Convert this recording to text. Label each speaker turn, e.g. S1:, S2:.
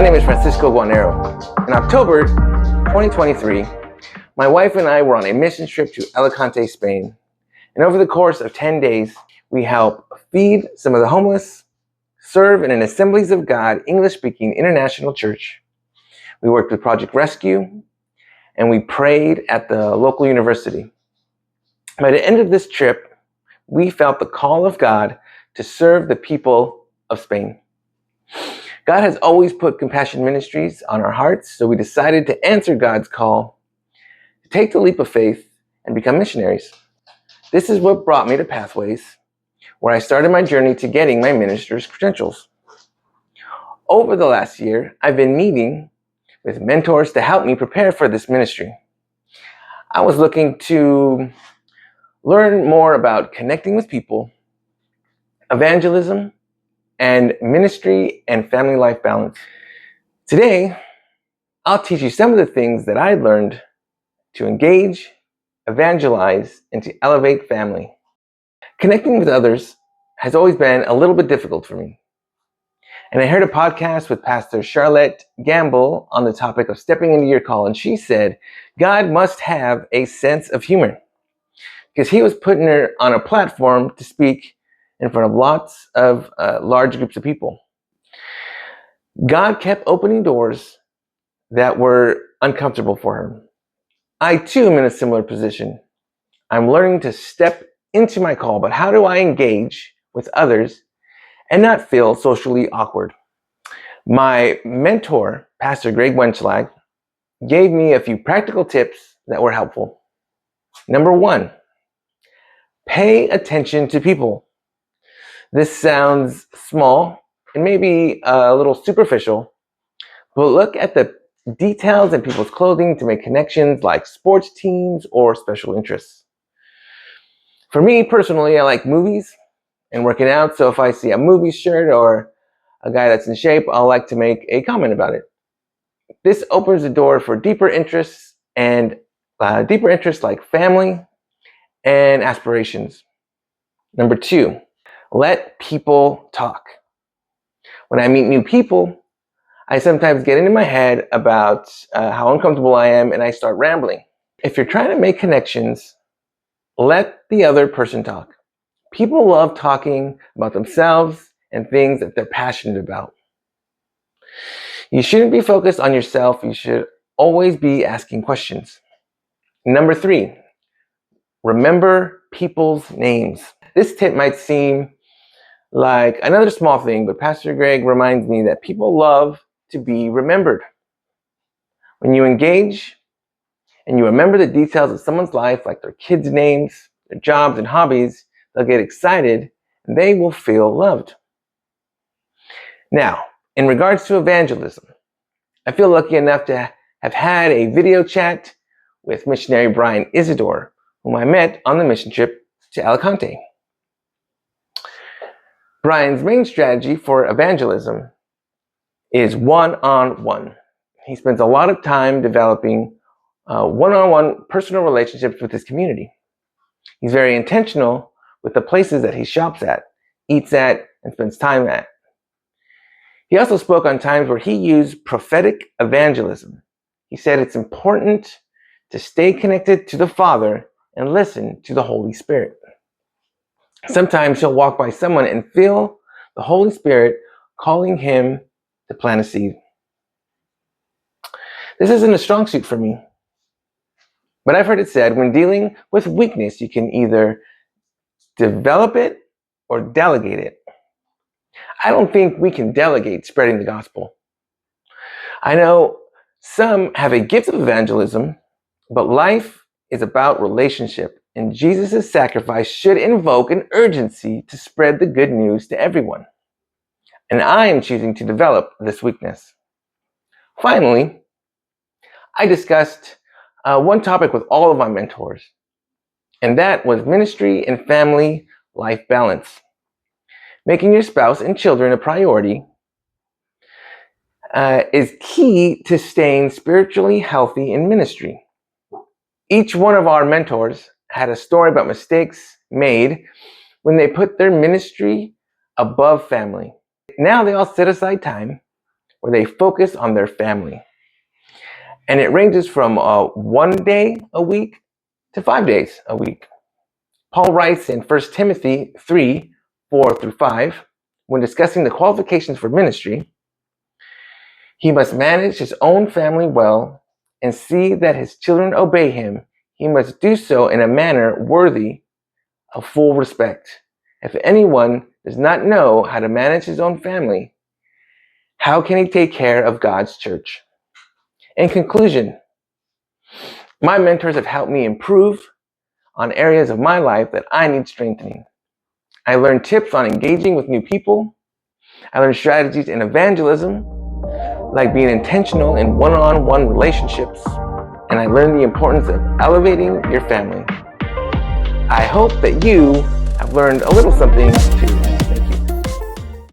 S1: My name is Francisco Guanero. In October 2023, my wife and I were on a mission trip to Alicante, Spain. And over the course of 10 days, we helped feed some of the homeless, serve in an Assemblies of God English-speaking international church. We worked with Project Rescue, and we prayed at the local university. By the end of this trip, we felt the call of God to serve the people of Spain. God has always put compassion ministries on our hearts, so we decided to answer God's call to take the leap of faith and become missionaries. This is what brought me to Pathways, where I started my journey to getting my minister's credentials. Over the last year, I've been meeting with mentors to help me prepare for this ministry. I was looking to learn more about connecting with people, evangelism, and ministry and family life balance. Today, I'll teach you some of the things that I learned to engage, evangelize, and to elevate family. Connecting with others has always been a little bit difficult for me. And I heard a podcast with Pastor Charlotte Gamble on the topic of stepping into your call, and she said, God must have a sense of humor, because he was putting her on a platform to speak in front of lots of large groups of people. God kept opening doors that were uncomfortable for her. I too am in a similar position. I'm learning to step into my call, but how do I engage with others and not feel socially awkward? My mentor, Pastor Greg Wenschlag, gave me a few practical tips that were helpful. Number one, pay attention to people. This sounds small and maybe a little superficial, but look at the details in people's clothing to make connections like sports teams or special interests. For me personally, I like movies and working out, so if I see a movie shirt or a guy that's in shape, I'll like to make a comment about it. This opens the door for deeper interests like family and aspirations. Number two, let people talk. When I meet new people, I sometimes get into my head about how uncomfortable I am, and I start rambling. If you're trying to make connections, let the other person talk. People love talking about themselves and things that they're passionate about. You shouldn't be focused on yourself. You should always be asking questions. Number three, remember people's names. This tip might seem like another small thing, but Pastor Greg reminds me that people love to be remembered. When you engage and you remember the details of someone's life, like their kids' names, their jobs and hobbies, they'll get excited and they will feel loved. Now, in regards to evangelism, I feel lucky enough to have had a video chat with missionary Brian Isidore, whom I met on the mission trip to Alicante. Brian's main strategy for evangelism is one-on-one. He spends a lot of time developing one-on-one personal relationships with his community. He's very intentional with the places that he shops at, eats at, and spends time at. He also spoke on times where he used prophetic evangelism. He said it's important to stay connected to the Father and listen to the Holy Spirit. Sometimes he'll walk by someone and feel the Holy Spirit calling him to plant a seed. This isn't a strong suit for me, but I've heard it said when dealing with weakness, you can either develop it or delegate it. I don't think we can delegate spreading the gospel. I know some have a gift of evangelism, but life is about relationship, and Jesus' sacrifice should invoke an urgency to spread the good news to everyone. And I am choosing to develop this weakness. Finally, I discussed one topic with all of my mentors, and that was ministry and family life balance. Making your spouse and children a priority is key to staying spiritually healthy in ministry. Each one of our mentors had a story about mistakes made when they put their ministry above family. Now they all set aside time where they focus on their family. And it ranges from 1 day a week to 5 days a week. Paul writes in 1 Timothy 3, 4 through 5, when discussing the qualifications for ministry, he must manage his own family well and see that his children obey him. He must do so in a manner worthy of full respect. If anyone does not know how to manage his own family, how can he take care of God's church? In conclusion, my mentors have helped me improve on areas of my life that I need strengthening. I learned tips on engaging with new people. I learned strategies in evangelism, like being intentional in one-on-one relationships. And I learned the importance of elevating your family. I hope that you have learned a little something too.